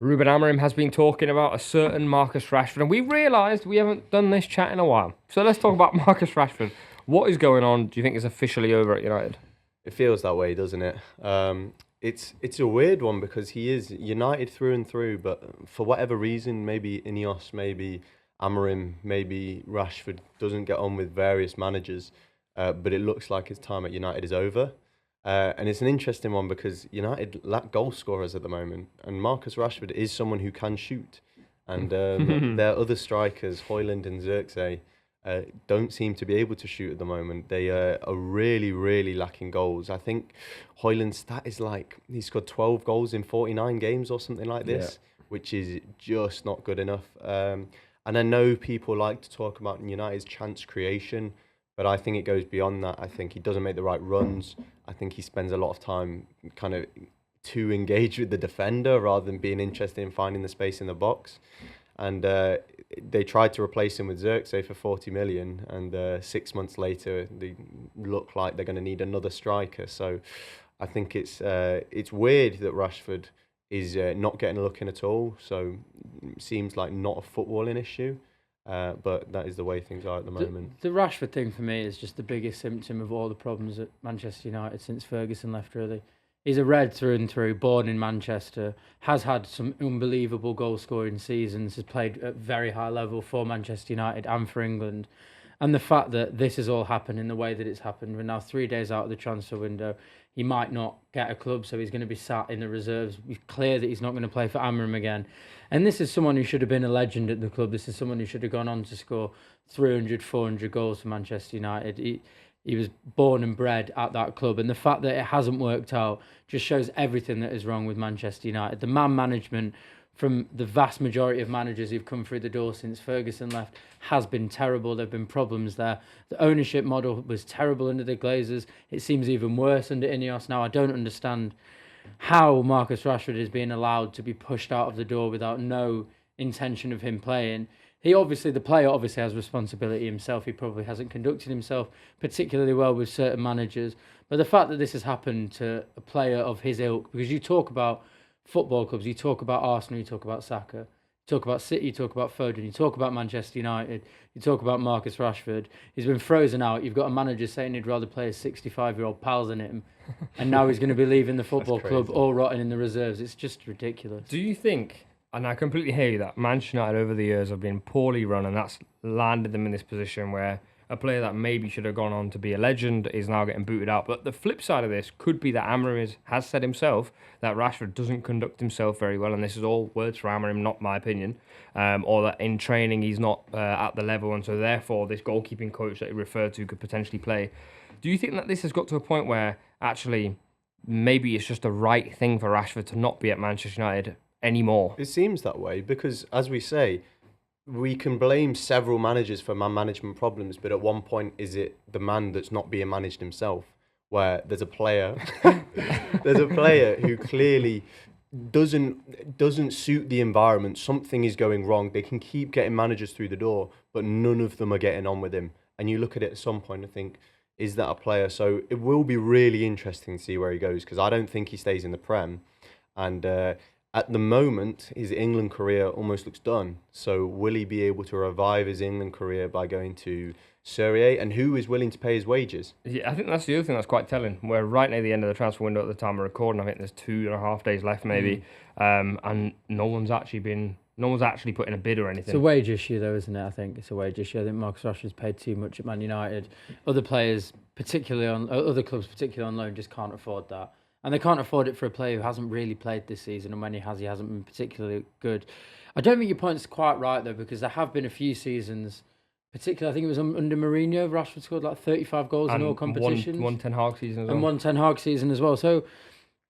Ruben Amoriim has been talking about a certain Marcus Rashford, and we realised we haven't done this chat in a while. So let's talk about Marcus Rashford. What is going on? Do you think is officially over at United? It feels that way, doesn't it? It's a weird one because he is United through and through, but for whatever reason, maybe Ineos, maybe Amorim, maybe Rashford doesn't get on with various managers, but it looks like his time at United is over. And it's an interesting one because United lack goal scorers at the moment, and Marcus Rashford is someone who can shoot. And their other strikers, Højlund and Xerxes, don't seem to be able to shoot at the moment. They are really, really lacking goals. I think Højlund's stat is like he scored 12 goals in 49 games or something like this, which is just not good enough. And I know people like to talk about United's chance creation, but I think it goes beyond that. I think he doesn't make the right runs. I think he spends a lot of time kind of too engaged with the defender rather than being interested in finding the space in the box. And they tried to replace him with Xerxes for 40 million, and 6 months later they look like they're going to need another striker. So I think it's weird that Rashford is not getting a look in at all. So it seems like not a footballing issue. But that is the way things are at the moment. The Rashford thing for me is just the biggest symptom of all the problems at Manchester United since Ferguson left, really. He's a red through and through, born in Manchester, has had some unbelievable goal-scoring seasons, has played at very high level for Manchester United and for England. And the fact that this has all happened in the way that it's happened, we're now 3 days out of the transfer window, he might not get a club, so he's going to be sat in the reserves. It's clear that he's not going to play for Amorim again. And this is someone who should have been a legend at the club. This is someone who should have gone on to score 300, 400 goals for Manchester United. He was born and bred at that club. And the fact that it hasn't worked out just shows everything that is wrong with Manchester United. The man management from the vast majority of managers who've come through the door since Ferguson left has been terrible. There have been problems there. The ownership model was terrible under the Glazers. It seems even worse under Ineos now. I don't understand how Marcus Rashford is being allowed to be pushed out of the door without no intention of him playing. The player obviously has responsibility himself. He probably hasn't conducted himself particularly well with certain managers. But the fact that this has happened to a player of his ilk, because you talk about football clubs, you talk about Arsenal, you talk about Saka, you talk about City, you talk about Foden, you talk about Manchester United, you talk about Marcus Rashford. He's been frozen out. You've got a manager saying he'd rather play his 65-year-old pals than him. And now he's going to be leaving the football club all rotten in the reserves. It's just ridiculous. Do you think, and I completely hear you, that Manchester United over the years have been poorly run, and that's landed them in this position where a player that maybe should have gone on to be a legend is now getting booted out? But the flip side of this could be that Amorim has said himself that Rashford doesn't conduct himself very well, and this is all words for Amorim, not my opinion, or that in training he's not at the level, and so therefore this goalkeeping coach that he referred to could potentially play. Do you think that this has got to a point where actually maybe it's just the right thing for Rashford to not be at Manchester United anymore? It seems that way because, as we say, we can blame several managers for man management problems, but at one point, is it the man that's not being managed himself? Where there's a player, who clearly doesn't suit the environment. Something is going wrong. They can keep getting managers through the door, but none of them are getting on with him. And you look at it at some point and think, is that a player? So it will be really interesting to see where he goes, because I don't think he stays in the Prem. And at the moment, his England career almost looks done. So will he be able to revive his England career by going to Serie A? And who is willing to pay his wages? Yeah, I think that's the other thing that's quite telling. We're right near the end of the transfer window at the time of recording. I think there's 2.5 days left maybe. And no one's actually put in a bid or anything. It's a wage issue, though, isn't it? I think it's a wage issue. I think Marcus Rashford's paid too much at Man United. Other players, other clubs, particularly on loan, just can't afford that. And they can't afford it for a player who hasn't really played this season, and when he hasn't been particularly good. I don't think your point's quite right, though, because there have been a few seasons, particularly I think it was under Mourinho, Rashford scored like 35 goals in all competitions. One Ten Hag season as well. And one Ten Hag season as well. So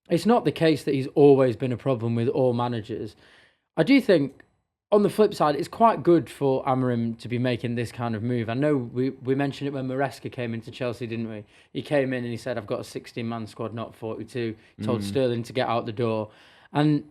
it's not the case that he's always been a problem with all managers. I do think, on the flip side, it's quite good for Amorim to be making this kind of move. I know we mentioned it when Maresca came into Chelsea, didn't we? He came in and he said, I've got a 16-man squad, not 42. He told Sterling to get out the door. And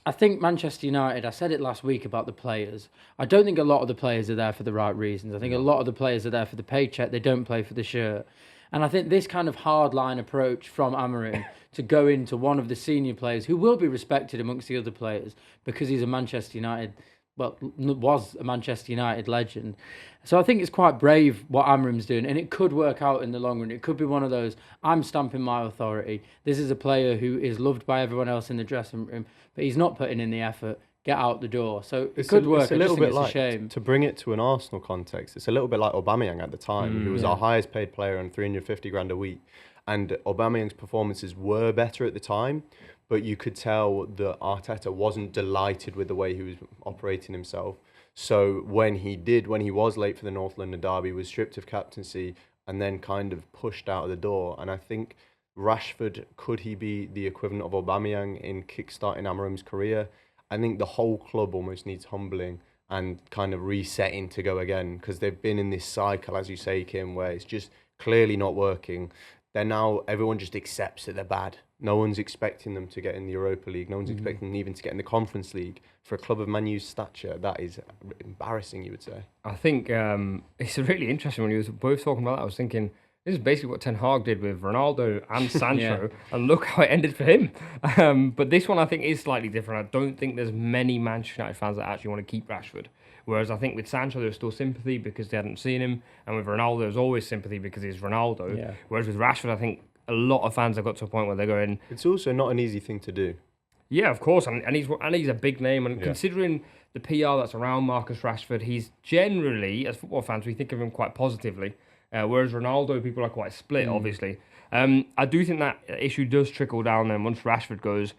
I think Manchester United, I said it last week about the players. I don't think a lot of the players are there for the right reasons. I think a lot of the players are there for the paycheck. They don't play for the shirt. And I think this kind of hardline approach from Amorim to go into one of the senior players who will be respected amongst the other players because he's a Manchester United, was a Manchester United legend. So I think it's quite brave what Amorim's doing, and it could work out in the long run. It could be one of those, I'm stamping my authority. This is a player who is loved by everyone else in the dressing room, but he's not putting in the effort. Get out the door. So it could work. It's a little bit like, a shame. to bring it to an Arsenal context, it's a little bit like Aubameyang at the time, who was our highest paid player on 350 grand a week. And Aubameyang's performances were better at the time, but you could tell that Arteta wasn't delighted with the way he was operating himself. So when he was late for the North London derby, was stripped of captaincy and then kind of pushed out of the door. And I think Rashford, could he be the equivalent of Aubameyang in kickstarting Amorim's career? I think the whole club almost needs humbling and kind of resetting to go again, because they've been in this cycle, as you say, Kim, where it's just clearly not working. Everyone just accepts that they're bad. No one's expecting them to get in the Europa League. No one's expecting them even to get in the Conference League. For a club of Man U's stature, that is embarrassing, you would say. I think it's really interesting when you were both talking about that. I was thinking, this is basically what Ten Hag did with Ronaldo and Sancho, and look how it ended for him. But this one, I think, is slightly different. I don't think there's many Manchester United fans that actually want to keep Rashford. Whereas I think with Sancho, there's still sympathy because they hadn't seen him. And with Ronaldo, there's always sympathy because he's Ronaldo. Yeah. Whereas with Rashford, I think a lot of fans have got to a point where they're going... It's also not an easy thing to do. Yeah, of course. And he's a big name. And considering the PR that's around Marcus Rashford, he's generally, as football fans, we think of him quite positively. Whereas Ronaldo, people are quite split, obviously. I do think that issue does trickle down then once Rashford goes.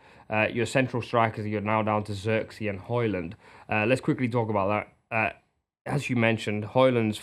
Your central strikers, you're now down to Xerxes and Højlund. Let's quickly talk about that. As you mentioned, Højlund's,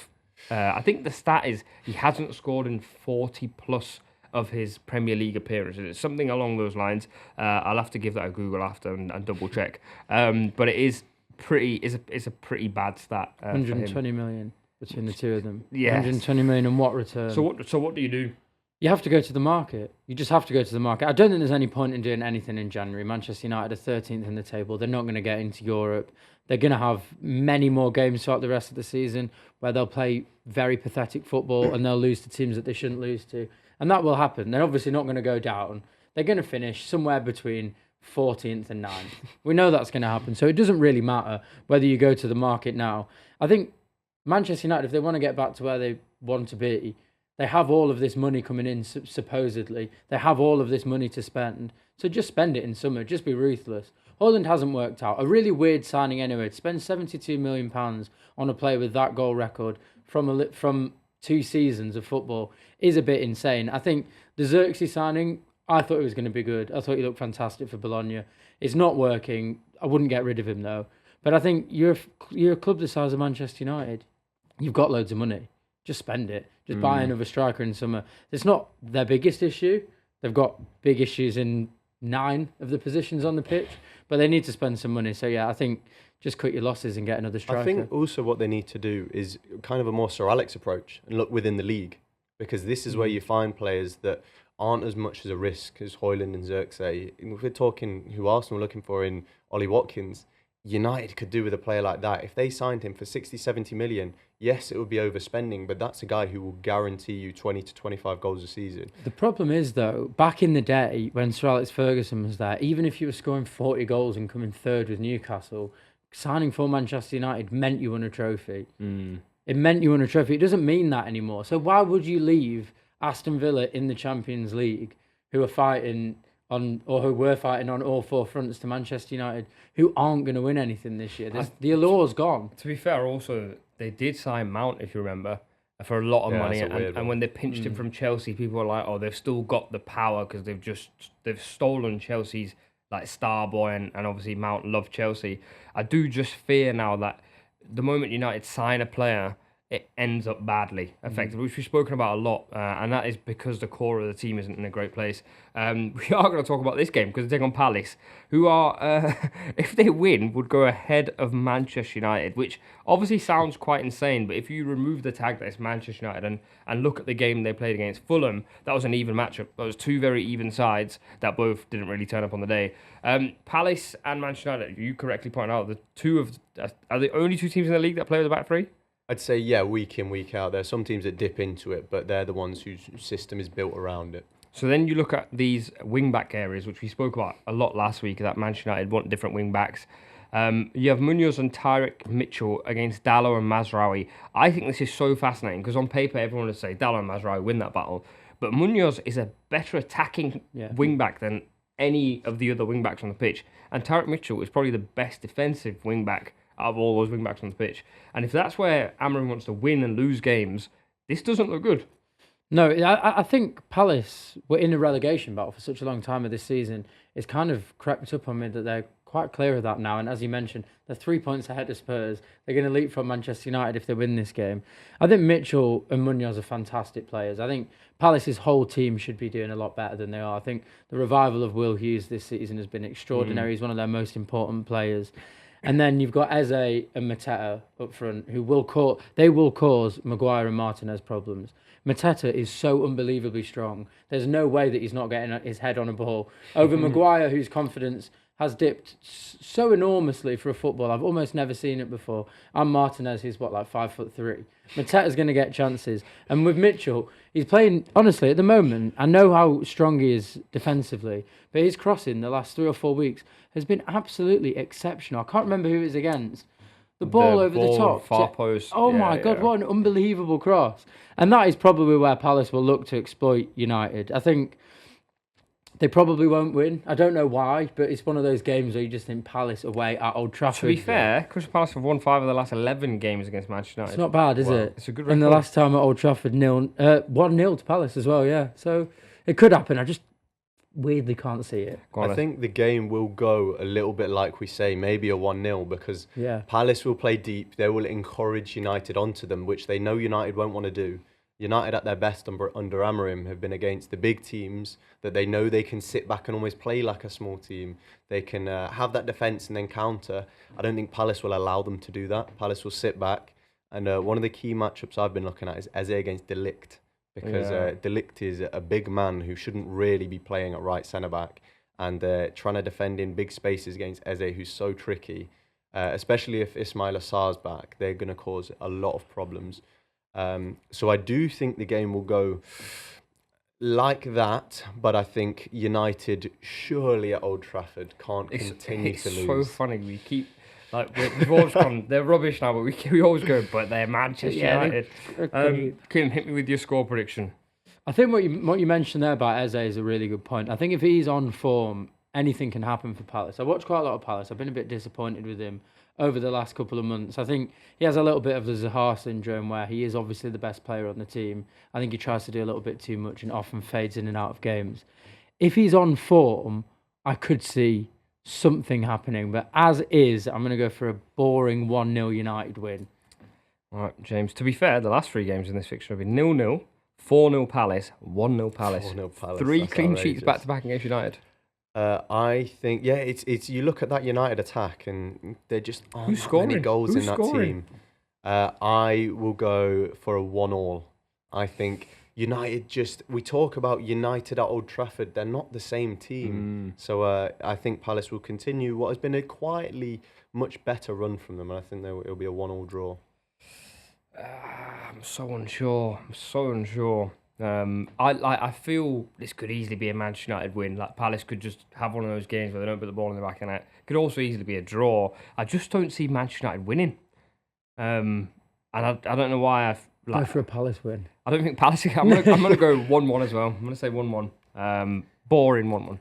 I think the stat is he hasn't scored in 40 plus of his Premier League appearances. It's something along those lines. I'll have to give that a Google after and double check. But it is it's a pretty bad stat. 120 million between the two of them. Yes. 120 million and what return? So what do you do? You have to go to the market. You just have to go to the market. I don't think there's any point in doing anything in January. Manchester United are 13th in the table. They're not going to get into Europe. They're going to have many more games throughout the rest of the season where they'll play very pathetic football and they'll lose to teams that they shouldn't lose to. And that will happen. They're obviously not going to go down. They're going to finish somewhere between 14th and 9th. We know that's going to happen. So it doesn't really matter whether you go to the market now. I think Manchester United, if they want to get back to where they want to be, they have all of this money coming in, supposedly. They have all of this money to spend. So just spend it in summer. Just be ruthless. Højlund hasn't worked out. A really weird signing anyway. To spend £72 million on a player with that goal record from 2 seasons of football is a bit insane. I think the Xerxes signing, I thought it was going to be good. I thought he looked fantastic for Bologna. It's not working. I wouldn't get rid of him, though. But I think you're a club the size of Manchester United. You've got loads of money. Just spend it. Just buy another striker in summer. It's not their biggest issue. They've got big issues in 9 of the positions on the pitch, but they need to spend some money. So, yeah, I think just cut your losses and get another striker. I think also what they need to do is kind of a more Sir Alex approach and look within the league, because this is where you find players that aren't as much as a risk as Højlund and Xerxes. If we're talking who Arsenal are looking for in Ollie Watkins, United could do with a player like that. If they signed him for 60, 70 million, yes, it would be overspending, but that's a guy who will guarantee you 20 to 25 goals a season. The problem is, though, back in the day when Sir Alex Ferguson was there, even if you were scoring 40 goals and coming third with Newcastle, signing for Manchester United meant you won a trophy. It meant you won a trophy. It doesn't mean that anymore. So why would you leave Aston Villa in the Champions League, who are fighting on, or who were fighting on all 4 fronts, to Manchester United, who aren't going to win anything this year? The allure's gone. To be fair, also, they did sign Mount, if you remember, for a lot of money. And when they pinched him from Chelsea, people were like, oh, they've still got the power because they've stolen Chelsea's like star boy, and obviously Mount loved Chelsea. I do just fear now that the moment United sign a player, it ends up badly, effectively, which we've spoken about a lot, and that is because the core of the team isn't in a great place. We are going to talk about this game because they take on Palace, who are, if they win, would go ahead of Manchester United, which obviously sounds quite insane, but if you remove the tag that it's Manchester United and look at the game they played against Fulham, that was an even matchup. That was 2 very even sides that both didn't really turn up on the day. Palace and Manchester United, you correctly pointed out, are the only 2 teams in the league that play with the back 3? I'd say, yeah, week in, week out. There are some teams that dip into it, but they're the ones whose system is built around it. So then you look at these wing-back areas, which we spoke about a lot last week, that Manchester United want different wing-backs. You have Munoz and Tyrick Mitchell against Dalot and Mazraoui. I think this is so fascinating because on paper, everyone would say Dalot and Mazraoui win that battle. But Munoz is a better attacking wing-back than any of the other wing-backs on the pitch. And Tyrick Mitchell is probably the best defensive wing-back out of all those wing-backs on the pitch. And if that's where Amorim wants to win and lose games, this doesn't look good. No, I think Palace were in a relegation battle for such a long time of this season. It's kind of crept up on me that they're quite clear of that now. And as you mentioned, they're 3 points ahead of Spurs. They're going to leap from Manchester United if they win this game. I think Mitchell and Munoz are fantastic players. I think Palace's whole team should be doing a lot better than they are. I think the revival of Will Hughes this season has been extraordinary. He's one of their most important players. And then you've got Eze and Mateta up front, who will cause Maguire and Martinez problems. Mateta is so unbelievably strong. There's no way that he's not getting his head on a ball. Over Maguire, whose confidence has dipped so enormously for a football. I've almost never seen it before. And Martinez, who's like 5'3". Mateta's going to get chances. And with Mitchell, he's playing, honestly, at the moment, I know how strong he is defensively, but his crossing the last 3 or 4 weeks has been absolutely exceptional. I can't remember who it was against. The ball over the top. Far post. Oh my God, what an unbelievable cross. And that is probably where Palace will look to exploit United. I think they probably won't win. I don't know why, but it's one of those games where you just think Palace away at Old Trafford. To be fair, Crystal Palace have won 5 of the last 11 games against Manchester United. It's not bad, is it? It's a good record. And the last time at Old Trafford, 1-0 to Palace as well, yeah. So it could happen. I just weirdly can't see it. I think the game will go a little bit like we say, maybe a 1-0, because Palace will play deep. They will encourage United onto them, which they know United won't want to do. United at their best under Amorim have been against the big teams that they know they can sit back and almost play like a small team. They can have that defence and then counter. I don't think Palace will allow them to do that. Palace will sit back. And one of the key matchups I've been looking at is Eze against De Ligt, because De Ligt is a big man who shouldn't really be playing at right centre-back. And trying to defend in big spaces against Eze, who's so tricky, especially if Ismail Assar's back, they're going to cause a lot of problems. So I do think the game will go like that, but I think United surely at Old Trafford can't continue to lose. It's so funny. We keep we've always gone. They're rubbish now, but we always go. But they're Manchester United. Kim, hit me with your score prediction. I think what you mentioned there about Eze is a really good point. I think if he's on form, anything can happen for Palace. I watched quite a lot of Palace. I've been a bit disappointed with him over the last couple of months. I think he has a little bit of the Zaha syndrome where he is obviously the best player on the team. I think he tries to do a little bit too much and often fades in and out of games. If he's on form, I could see something happening. But as is, I'm going to go for a boring 1-0 United win. All right, James. To be fair, the last 3 games in this fixture have been 0-0, 4-0 Palace, 1-0 Palace. 4-0 Palace. 3 clean sheets back-to-back against United. I think, it's you look at that United attack and there just aren't many goals in that team. I will go for a 1-1. I think United we talk about United at Old Trafford, they're not the same team. So I think Palace will continue what has been a quietly much better run from them, and I think it'll be a 1-1 draw. I'm so unsure. I feel this could easily be a Manchester United win. Like Palace could just have one of those games where they don't put the ball in the back of the net. Could also easily be a draw. I just don't see Manchester United winning. And I don't know why Go for a Palace win. I don't think Palace. I'm gonna go 1-1 as well. I'm gonna say 1-1. Boring 1-1.